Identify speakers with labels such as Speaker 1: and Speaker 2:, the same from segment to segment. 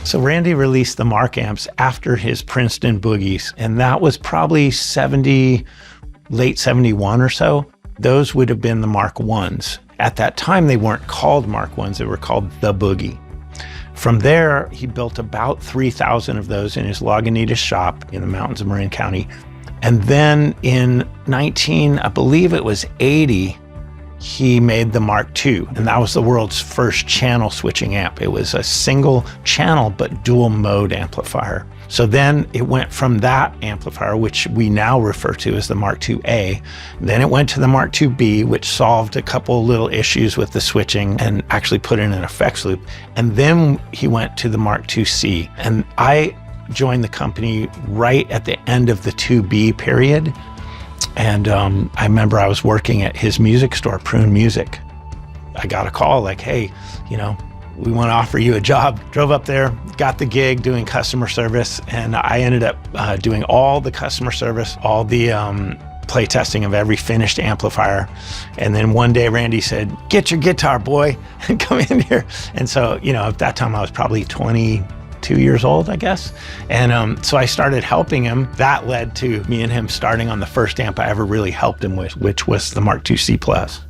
Speaker 1: So Randy released the Mark amps after his Princeton Boogies, and that was probably late 71 or so. Those would have been the Mark I's. At that time, they weren't called Mark I's, they were called the Boogie. From there, he built about 3,000 of those in his Lagunitas shop in the mountains of Marin County. And then in I believe it was 80, he made the Mark II, and that was the world's first channel switching amp. It was a single channel, but dual mode amplifier. So then it went from that amplifier, which we now refer to as the Mark IIA, then it went to the Mark IIB, which solved a couple little issues with the switching and actually put in an effects loop. And then he went to the Mark IIC. And I joined the company right at the end of the 2B period. And I remember I was working at his music store, Prune Music. I got a call like, hey, you know, we want to offer you a job. Drove up there, got the gig doing customer service, and I ended up doing all the customer service, all the play testing of every finished amplifier. And then one day Randy said, get your guitar, boy, and come in here. And so, you know, at that time I was probably 22 years old, I guess. And so I started helping him. That led to me and him starting on the first amp I ever really helped him with, which was the Mark IIC Plus.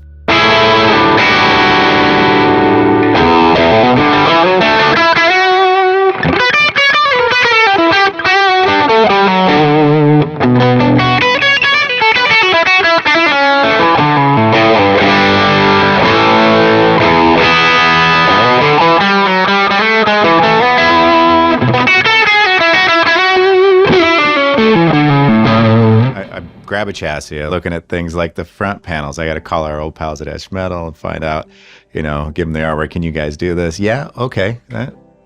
Speaker 2: Grab a chassis, looking at things like the front panels. I got to call our old pals at Esh Metal and find out, you know, give them the artwork. Can you guys do this? Yeah, okay.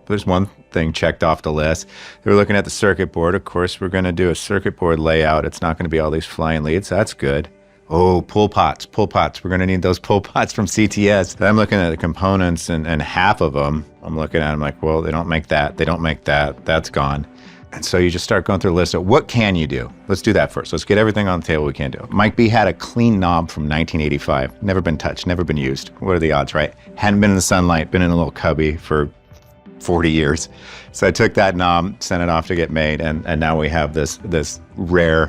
Speaker 2: There's one thing checked off the list. They were looking at the circuit board. Of course, we're going to do a circuit board layout. It's not going to be all these flying leads. That's good. Oh, pull pots. We're going to need those pull pots from CTS. Then I'm looking at the components, and half of them, I'm looking at them like, well, they don't make that. They don't make that. That's gone. And so you just start going through the list of what can you do? Let's do that first. Let's get everything on the table we can do. Mike B had a clean knob from 1985. Never been touched, never been used. What are the odds, right? Hadn't been in the sunlight, been in a little cubby for 40 years. So I took that knob, sent it off to get made, and now we have this rare,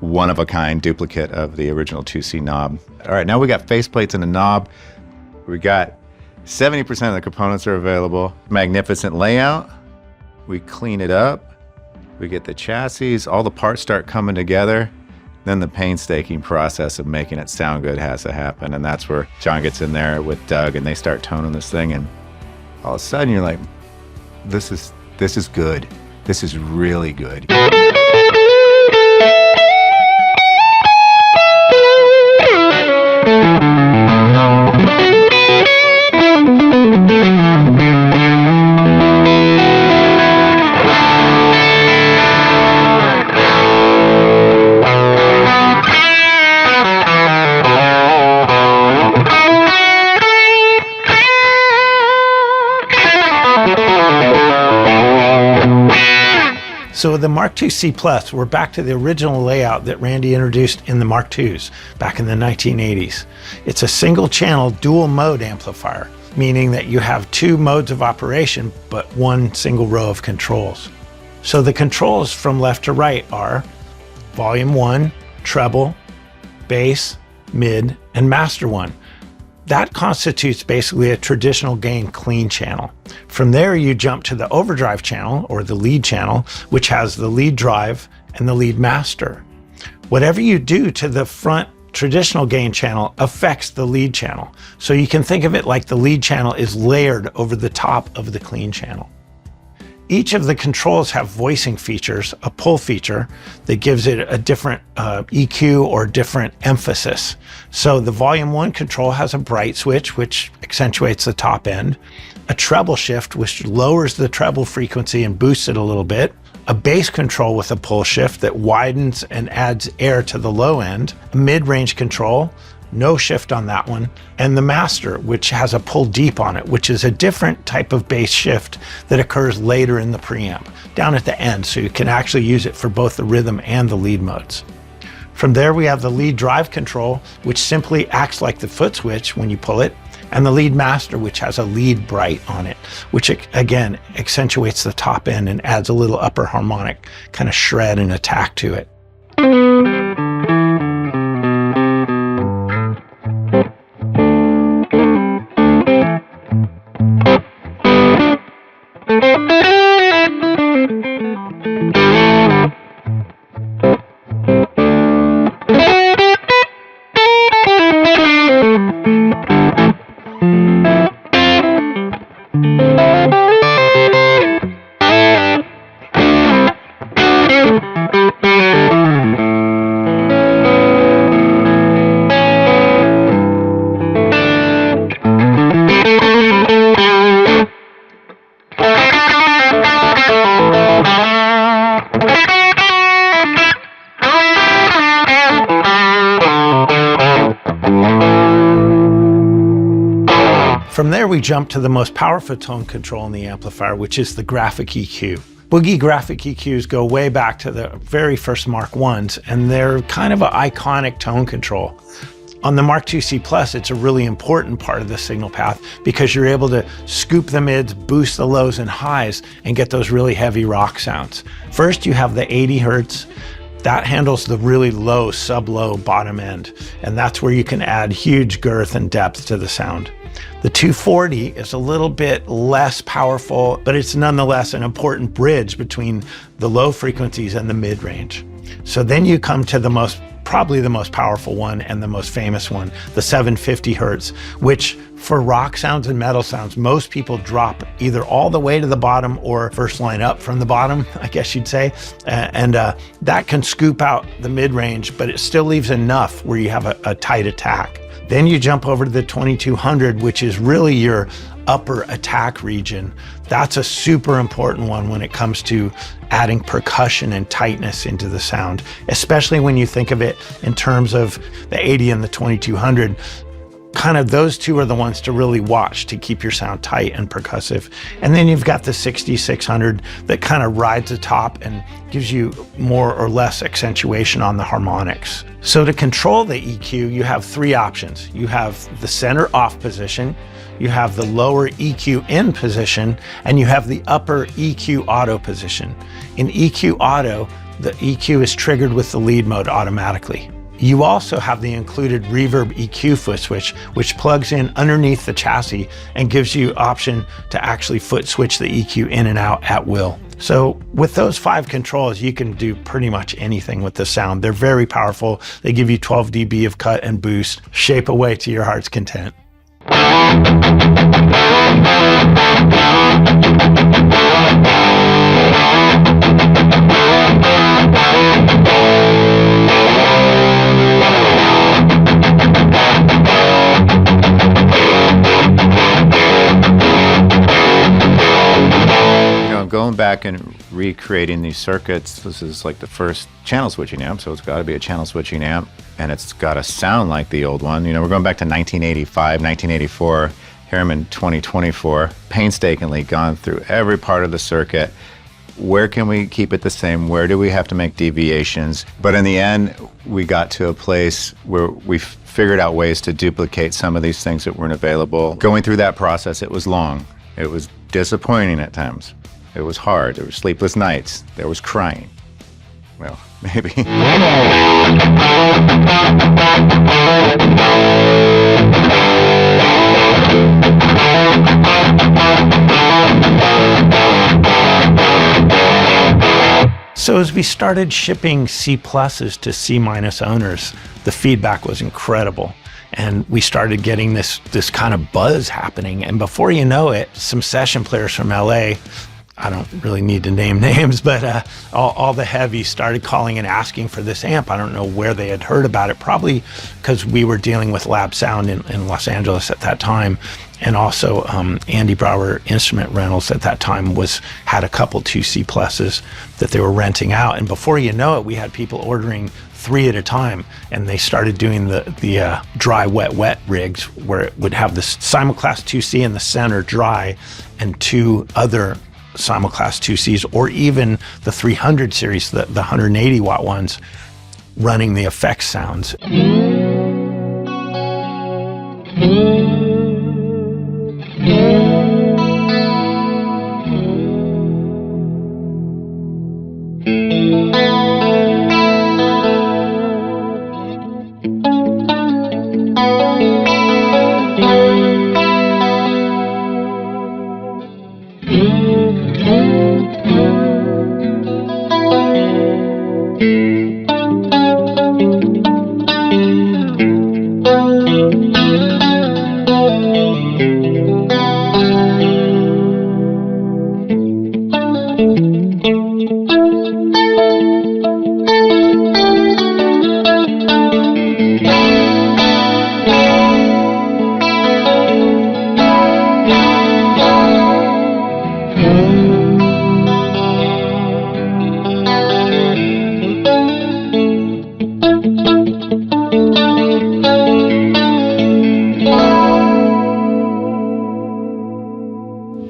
Speaker 2: one-of-a-kind duplicate of the original 2C knob. All right, now we got faceplates in the knob. We got 70% of the components are available. Magnificent layout. We clean it up. We get the chassis, all the parts start coming together. Then the painstaking process of making it sound good has to happen. And that's where John gets in there with Doug and they start toning this thing. And all of a sudden you're like, this is good. This is really good.
Speaker 1: So with the Mark IIC Plus, we're back to the original layout that Randy introduced in the Mark IIs back in the 1980s. It's a single channel dual mode amplifier, meaning that you have two modes of operation, but one single row of controls. So the controls from left to right are volume 1, treble, bass, mid, and master 1. That constitutes basically a traditional gain clean channel. From there, you jump to the overdrive channel, or the lead channel, which has the lead drive and the lead master. Whatever you do to the front traditional gain channel affects the lead channel. So you can think of it like the lead channel is layered over the top of the clean channel. Each of the controls have voicing features, a pull feature that gives it a different EQ or different emphasis. So the volume 1 control has a bright switch, which accentuates the top end, a treble shift, which lowers the treble frequency and boosts it a little bit, a bass control with a pull shift that widens and adds air to the low end, a mid-range control, no shift on that one, and the master, which has a pull deep on it, which is a different type of bass shift that occurs later in the preamp, down at the end, so you can actually use it for both the rhythm and the lead modes. From there, we have the lead drive control, which simply acts like the foot switch when you pull it, and the lead master, which has a lead bright on it, which again accentuates the top end and adds a little upper harmonic kind of shred and attack to it. From there, we jump to the most powerful tone control in the amplifier, which is the graphic EQ. Boogie graphic EQs go way back to the very first Mark Is, and they're kind of an iconic tone control. On the Mark IIC Plus, it's a really important part of the signal path because you're able to scoop the mids, boost the lows and highs, and get those really heavy rock sounds. First, you have the 80 Hertz. That handles the really low, sub-low bottom end, and that's where you can add huge girth and depth to the sound. The 240 is a little bit less powerful, but it's nonetheless an important bridge between the low frequencies and the mid-range. So then you come to probably the most powerful one and the most famous one, the 750 Hertz, which for rock sounds and metal sounds, most people drop either all the way to the bottom or first line up from the bottom, I guess you'd say. And that can scoop out the mid-range, but it still leaves enough where you have a tight attack. Then you jump over to the 2200, which is really your upper attack region. That's a super important one when it comes to adding percussion and tightness into the sound, especially when you think of it in terms of the 80 and the 2200. Kind of those two are the ones to really watch to keep your sound tight and percussive. And then you've got the 6600 that kind of rides the top and gives you more or less accentuation on the harmonics. So to control the EQ, you have three options. You have the center off position, you have the lower EQ in position, and you have the upper EQ auto position. In EQ auto, the EQ is triggered with the lead mode automatically. You also have the included reverb EQ foot switch, which plugs in underneath the chassis and gives you option to actually foot switch the EQ in and out at will. So with those 5 controls, you can do pretty much anything with the sound. They're very powerful. They give you 12 dB of cut and boost. Shape away to your heart's content.
Speaker 2: Going back and recreating these circuits, this is like the first channel switching amp, so it's got to be a channel switching amp, and it's got to sound like the old one. You know, we're going back to 1985, 1984, here I'm in 2024, painstakingly gone through every part of the circuit. Where can we keep it the same? Where do we have to make deviations? But in the end, we got to a place where we figured out ways to duplicate some of these things that weren't available. Going through that process, it was long. It was disappointing at times. It was hard. There were sleepless nights. There was crying. Well, maybe.
Speaker 1: So as we started shipping C pluses to C minus owners, the feedback was incredible. And we started getting this kind of buzz happening. And before you know it, some session players from LA, I don't really need to name names, but all the heavies started calling and asking for this amp. I don't know where they had heard about it, probably because we were dealing with Lab Sound in Los Angeles at that time. And also Andy Brower Instrument Rentals at that time had a couple 2C pluses that they were renting out. And before you know it, we had people ordering 3 at a time, and they started doing the dry, wet rigs where it would have this simulclass 2C in the center dry and 2 other simulclass 2Cs, or even the 300 series, the 180 watt ones, running the effects sounds.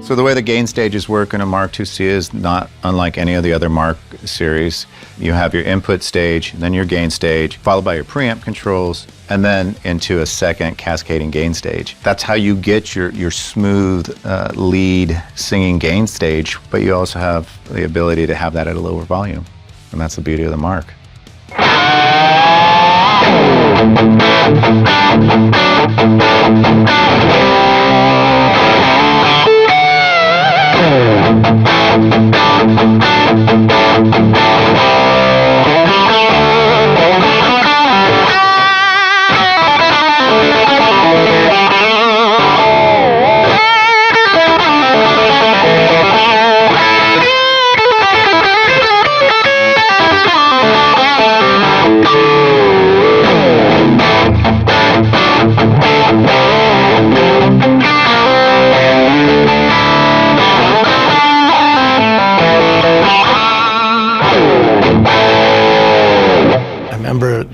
Speaker 2: So the way the gain stages work in a Mark IIC is not unlike any of the other Mark series. You have your input stage, then your gain stage, followed by your preamp controls, and then into a second cascading gain stage. That's how you get your smooth lead singing gain stage, but you also have the ability to have that at a lower volume. And that's the beauty of the Mark.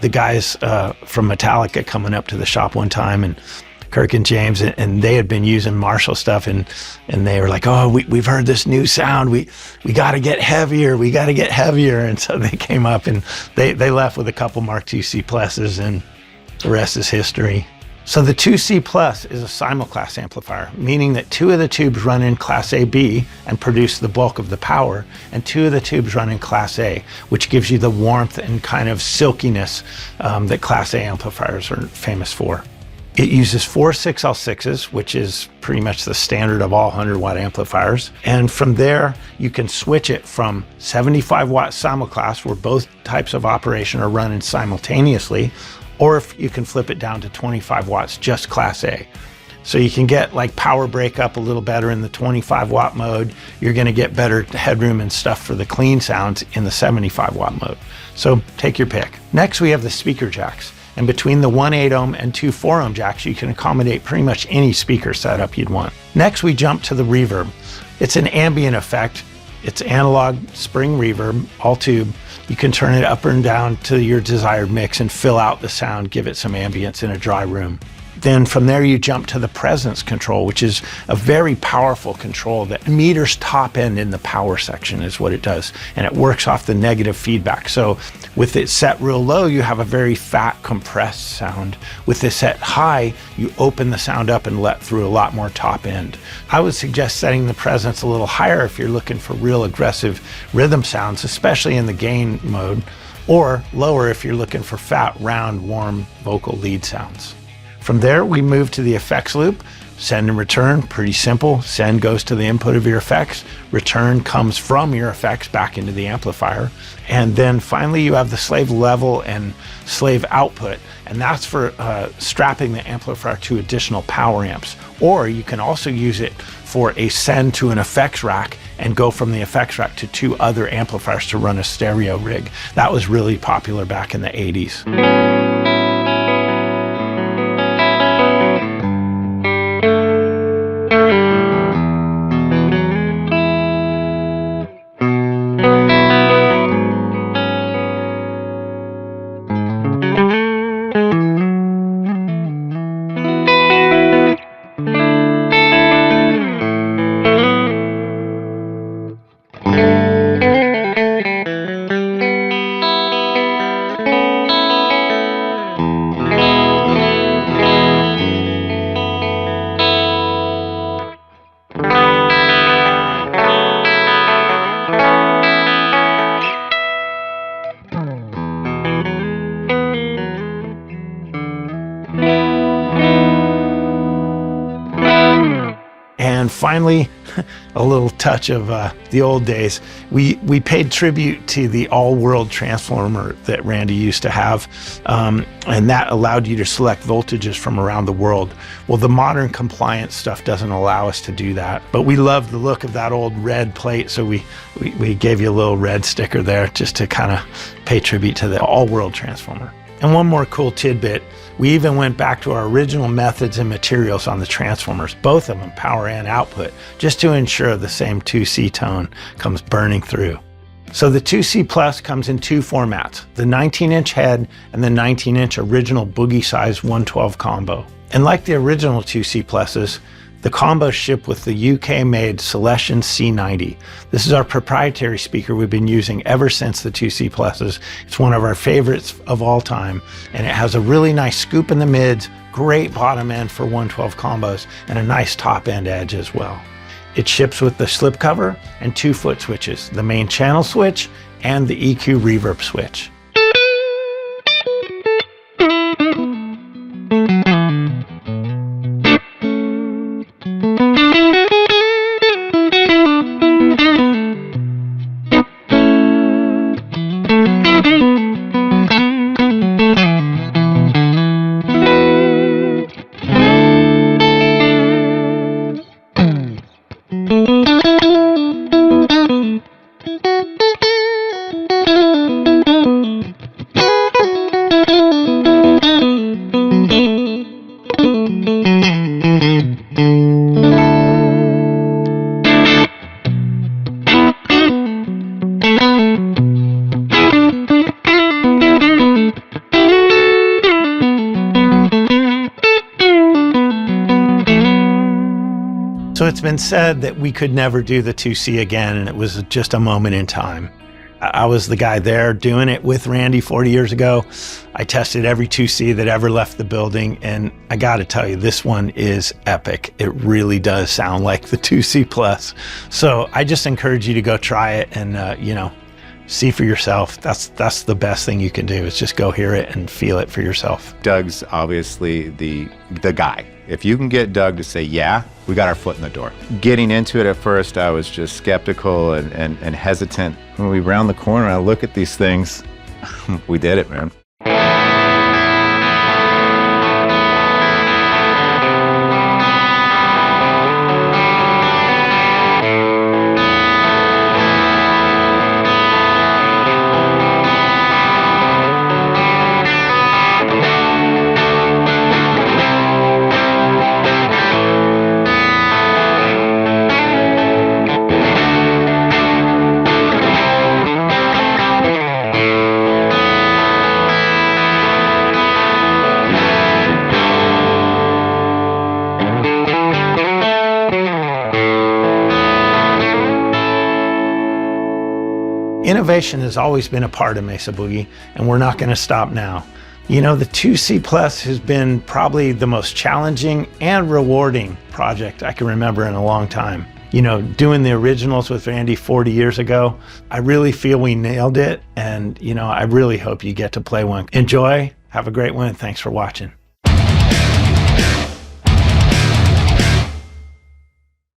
Speaker 1: The guys from Metallica coming up to the shop one time, and Kirk and James, and they had been using Marshall stuff, and they were like, oh, we've heard this new sound, we got to get heavier, and so they came up and they left with a couple Mark IIC pluses, and the rest is history. So the 2C Plus is a simulclass amplifier, meaning that two of the tubes run in Class A-B and produce the bulk of the power, and two of the tubes run in Class A, which gives you the warmth and kind of silkiness that Class A amplifiers are famous for. It uses 4 6L6s, which is pretty much the standard of all 100-watt amplifiers. And from there, you can switch it from 75-watt simulclass, where both types of operation are running simultaneously, or if you can flip it down to 25 watts, just Class A. So you can get like power breakup a little better in the 25-watt mode. You're gonna get better headroom and stuff for the clean sounds in the 75-watt mode. So take your pick. Next, we have the speaker jacks. And between the 1 8-ohm and 2 4-ohm jacks, you can accommodate pretty much any speaker setup you'd want. Next, we jump to the reverb. It's an ambient effect. It's analog spring reverb, all tube. You can turn it up and down to your desired mix and fill out the sound, give it some ambience in a dry room. Then from there you jump to the presence control, which is a very powerful control that meters top end in the power section is what it does. And it works off the negative feedback. So with it set real low, you have a very fat compressed sound. With it set high, you open the sound up and let through a lot more top end. I would suggest setting the presence a little higher if you're looking for real aggressive rhythm sounds, especially in the gain mode, or lower if you're looking for fat, round, warm vocal lead sounds. From there, we move to the effects loop. Send and return, pretty simple. Send goes to the input of your effects. Return comes from your effects back into the amplifier. And then finally, you have the slave level and slave output. And that's for strapping the amplifier to additional power amps. Or you can also use it for a send to an effects rack and go from the effects rack to 2 other amplifiers to run a stereo rig. That was really popular back in the 80s. finally, a little touch of the old days. We paid tribute to the all-world transformer that Randy used to have, and that allowed you to select voltages from around the world. Well, the modern compliance stuff doesn't allow us to do that, but we love the look of that old red plate, so we gave you a little red sticker there just to kind of pay tribute to the all-world transformer. And one more cool tidbit, we even went back to our original methods and materials on the transformers, both of them, power and output, just to ensure the same 2C tone comes burning through. So the 2C Plus comes in two formats, the 19-inch head and the 19-inch original Boogie size 112 combo. And like the original 2C Pluses, the combos ship with the UK-made Celestion C90. This is our proprietary speaker we've been using ever since the 2C Pluses. It's one of our favorites of all time, and it has a really nice scoop in the mids, great bottom end for 112 combos, and a nice top end edge as well. It ships with the slipcover and 2 foot switches, the main channel switch and the EQ reverb switch. So it's been said that we could never do the 2C again, and it was just a moment in time. I was the guy there doing it with Randy 40 years ago. I tested every 2C that ever left the building, and I gotta tell you, this one is epic. It really does sound like the 2C Plus. So I just encourage you to go try it and, see for yourself. That's the best thing you can do, is just go hear it and feel it for yourself.
Speaker 2: Doug's obviously the guy. If you can get Doug to say, yeah, we got our foot in the door. Getting into it at first, I was just skeptical and hesitant. When we round the corner, I look at these things, we did it, man.
Speaker 1: Innovation has always been a part of Mesa Boogie, and we're not going to stop now. You know, the 2C Plus has been probably the most challenging and rewarding project I can remember in a long time. You know, doing the originals with Randy 40 years ago, I really feel we nailed it, and, I really hope you get to play one. Enjoy, have a great one, and thanks for watching.